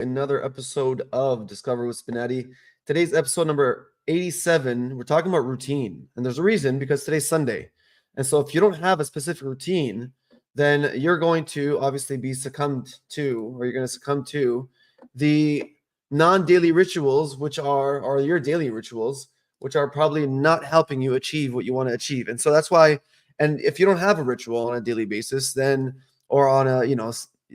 Another episode of Discover with Spinetti. Today's episode number 87. We're talking about routine, and there's a reason because today's Sunday. And so, if you don't have a specific routine, then you're going to obviously be succumbed to, or you're going to succumb to the non-daily rituals, which are or your daily rituals, which are probably not helping you achieve what you want to achieve. And so that's why. And if you don't have a ritual on a daily basis, then or on a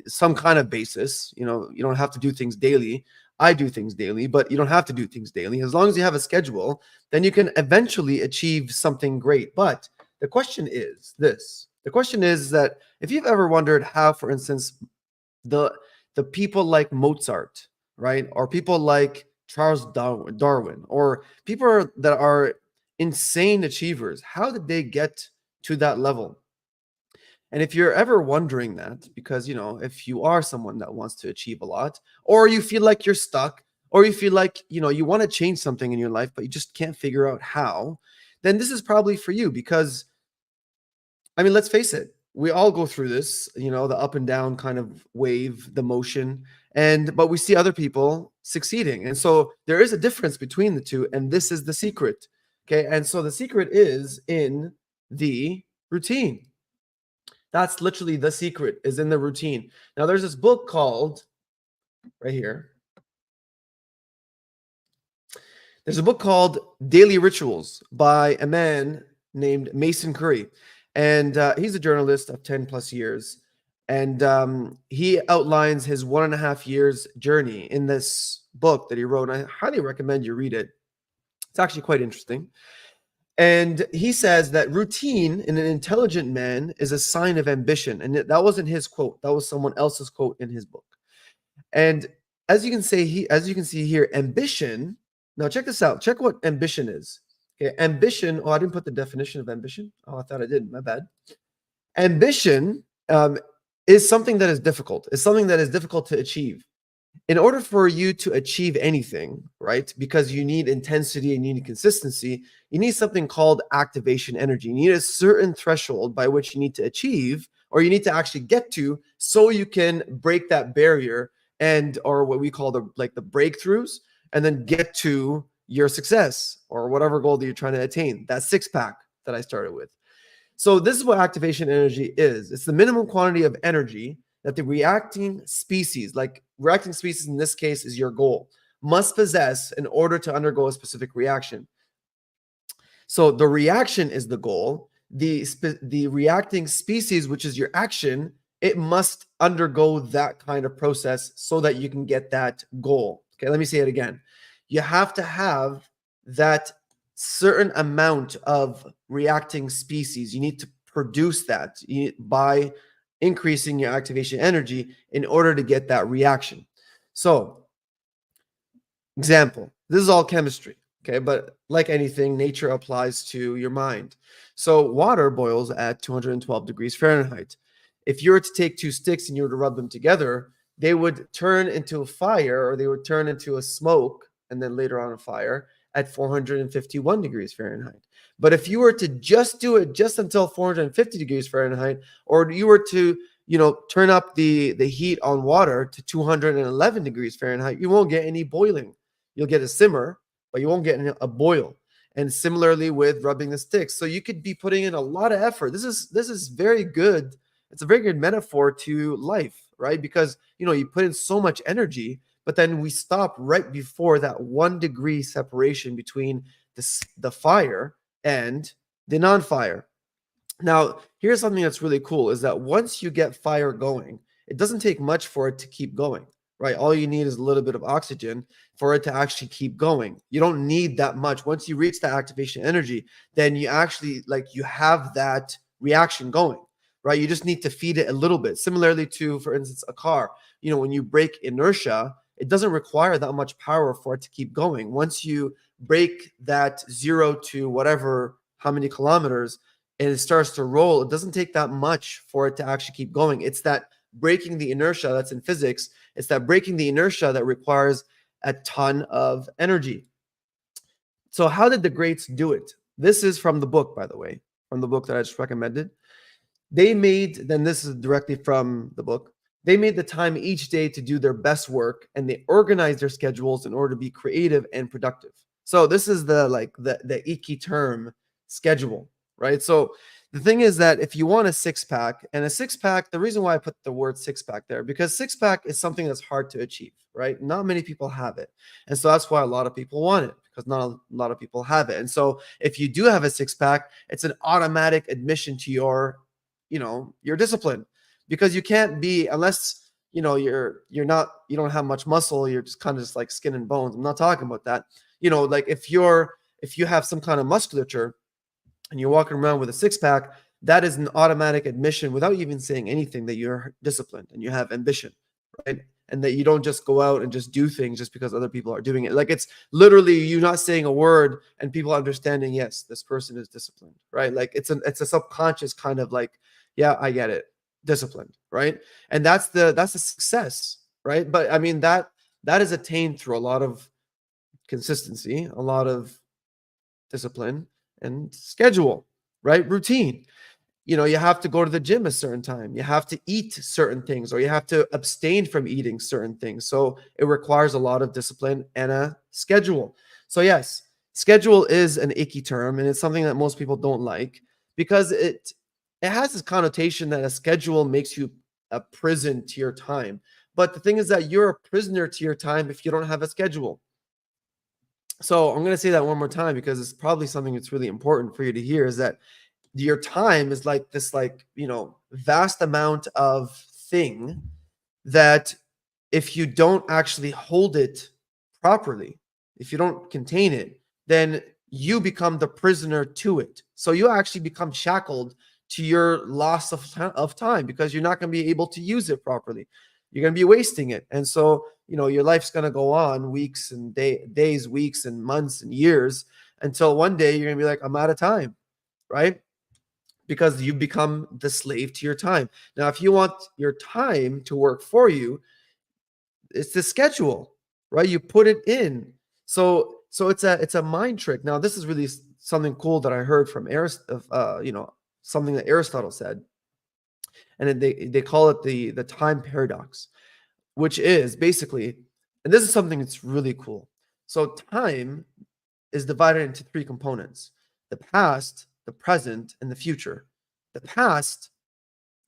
some kind of basis. You don't have to do things daily. I do things daily, but you don't have to do things daily. As long as you have a schedule, then you can eventually achieve something great. But the question is this. The question is that if you've ever wondered how, for instance, the people like Mozart, right, or people like Charles Darwin, or people that are insane achievers, how did they get to that level? And if you're ever wondering that, because, if you are someone that wants to achieve a lot, or you feel like you're stuck, or you feel like, you want to change something in your life, but you just can't figure out how, then this is probably for you. Because, I mean, let's face it, we all go through this, the up and down kind of wave, the motion, but we see other people succeeding. And so there is a difference between the two. And this is the secret. Okay. And so the secret is in the routine. That's literally the secret, is in the routine. Now, there's this book called, right here. There's a book called Daily Rituals by a man named Mason Curry. And he's a journalist of 10 plus years. And he outlines his 1.5 years journey in this book that he wrote. And I highly recommend you read it. It's actually quite interesting. And he says that routine in an intelligent man is a sign of ambition. And that wasn't his quote. That was someone else's quote in his book. And as you can see here, ambition. Now check this out. Check what ambition is. Okay, ambition. Oh, I didn't put the definition of ambition. Oh, I thought I did. My bad. Ambition is something that is difficult. It's something that is difficult to achieve. In order for you to achieve anything, right, because you need intensity and you need consistency, you need something called activation energy. You need a certain threshold by which you need to achieve, or you need to actually get to, so you can break that barrier or what we call the breakthroughs, and then get to your success or whatever goal that you're trying to attain, that six-pack that I started with. So this is what activation energy is. It's the minimum quantity of energy that the reacting species in this case is your goal, must possess in order to undergo a specific reaction. So the reaction is the goal. The reacting species, which is your action, it must undergo that kind of process so that you can get that goal. Okay, let me say it again. You have to have that certain amount of reacting species. You need to produce that by increasing your activation energy in order to get that reaction. So, example, this is all chemistry, okay? But like anything, nature applies to your mind. So water boils at 212 degrees Fahrenheit. If you were to take two sticks and you were to rub them together, they would turn into a fire, or they would turn into a smoke, and then later on a fire at 451 degrees Fahrenheit. But if you were to just do it just until 450 degrees Fahrenheit, or you were to, turn up the heat on water to 211 degrees Fahrenheit, you won't get any boiling. You'll get a simmer, but you won't get a boil. And similarly with rubbing the sticks. So you could be putting in a lot of effort. This is very good. It's a very good metaphor to life, right? Because, you put in so much energy, but then we stop right before that 1 degree separation between the fire and the non-fire. Now, here's something that's really cool, is that once you get fire going, it doesn't take much for it to keep going, right? All you need is a little bit of oxygen for it to actually keep going. You don't need that much. Once you reach that activation energy, then you actually, you have that reaction going, right? You just need to feed it a little bit. Similarly to, for instance, a car. When you break inertia, it doesn't require that much power for it to keep going. Once you break that 0 to whatever, how many kilometers, and it starts to roll, it doesn't take that much for it to actually keep going. It's that breaking the inertia that's in physics. It's that breaking the inertia that requires a ton of energy. So how did the greats do it? This is from the book, by the way, from the book that I just recommended. This is directly from the book. They made the time each day to do their best work, and they organized their schedules in order to be creative and productive. So this is the icky term, schedule, right? So the thing is that if you want a six pack, and a six pack, the reason why I put the word six pack there, because six pack is something that's hard to achieve, right? Not many people have it. And so that's why a lot of people want it, because not a lot of people have it. And so if you do have a six pack, it's an automatic admission to your discipline, because you can't be, unless you don't have much muscle, you're just kind of just like skin and bones. I'm not talking about that. Like if you have some kind of musculature and you're walking around with a six pack, that is an automatic admission without even saying anything that you're disciplined and you have ambition, right? And that you don't just go out and just do things just because other people are doing it. Like, it's literally you not saying a word and people understanding, yes, this person is disciplined, right? Like it's a subconscious kind of like, yeah, I get it, disciplined, right? And that's a success, right? But I mean that is attained through a lot of consistency, a lot of discipline and schedule, right? Routine. You have to go to the gym a certain time. You have to eat certain things, or you have to abstain from eating certain things. So it requires a lot of discipline and a schedule. So yes, schedule is an icky term, and it's something that most people don't like, because it has this connotation that a schedule makes you a prison to your time. But the thing is that you're a prisoner to your time if you don't have a schedule. So I'm going to say that one more time, because it's probably something that's really important for you to hear, is that your time is like this, vast amount of thing that if you don't actually hold it properly, if you don't contain it, then you become the prisoner to it. So you actually become shackled to your loss of time, because you're not going to be able to use it properly. You're going to be wasting it. And so, your life's going to go on weeks and days, weeks and months and years, until one day you're going to be like, I'm out of time, right? Because you become the slave to your time. Now, if you want your time to work for you, it's the schedule, right? You put it in. So it's a mind trick. Now, this is really something cool that I heard from something that Aristotle said, and they call it the time paradox, which is basically, and this is something that's really cool. So time is divided into three components: the past, the present, and the future. The past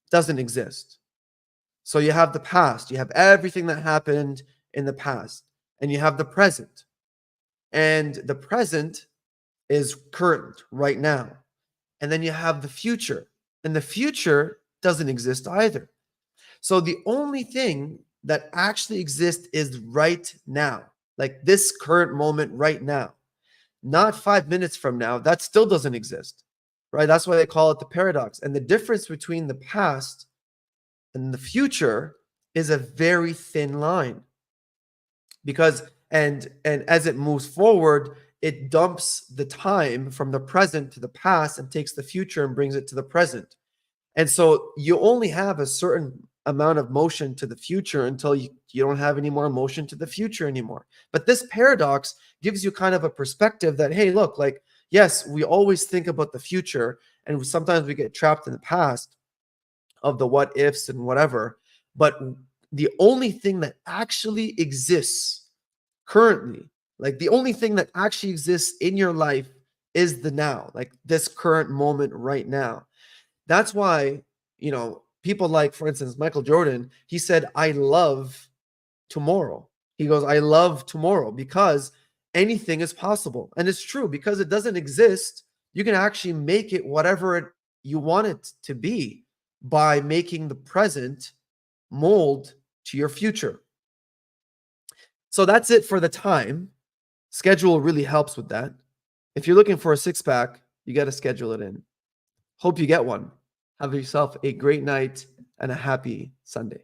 doesn't exist. So you have the past, you have everything that happened in the past, and you have the present. And the present is current, right now. And then you have the future, and the future doesn't exist either. So the only thing that actually exists is right now, like this current moment right now. Not 5 minutes from now, that still doesn't exist, right? That's why they call it the paradox. And the difference between the past and the future is a very thin line, because and as it moves forward, it dumps the time from the present to the past and takes the future and brings it to the present. And so you only have a certain amount of motion to the future until you don't have any more motion to the future anymore. But this paradox gives you kind of a perspective that, hey, look, like, yes, we always think about the future, and sometimes we get trapped in the past of the what ifs and whatever. But the only thing that actually exists currently, like the only thing that actually exists in your life, is the now, like this current moment right now. That's why, people like, for instance, Michael Jordan, he said, I love tomorrow. He goes, I love tomorrow because anything is possible. And it's true, because it doesn't exist. You can actually make it whatever you want it to be by making the present mold to your future. So that's it for the time. Schedule really helps with that. If you're looking for a six pack, you got to schedule it in. Hope you get one. Have yourself a great night and a happy Sunday.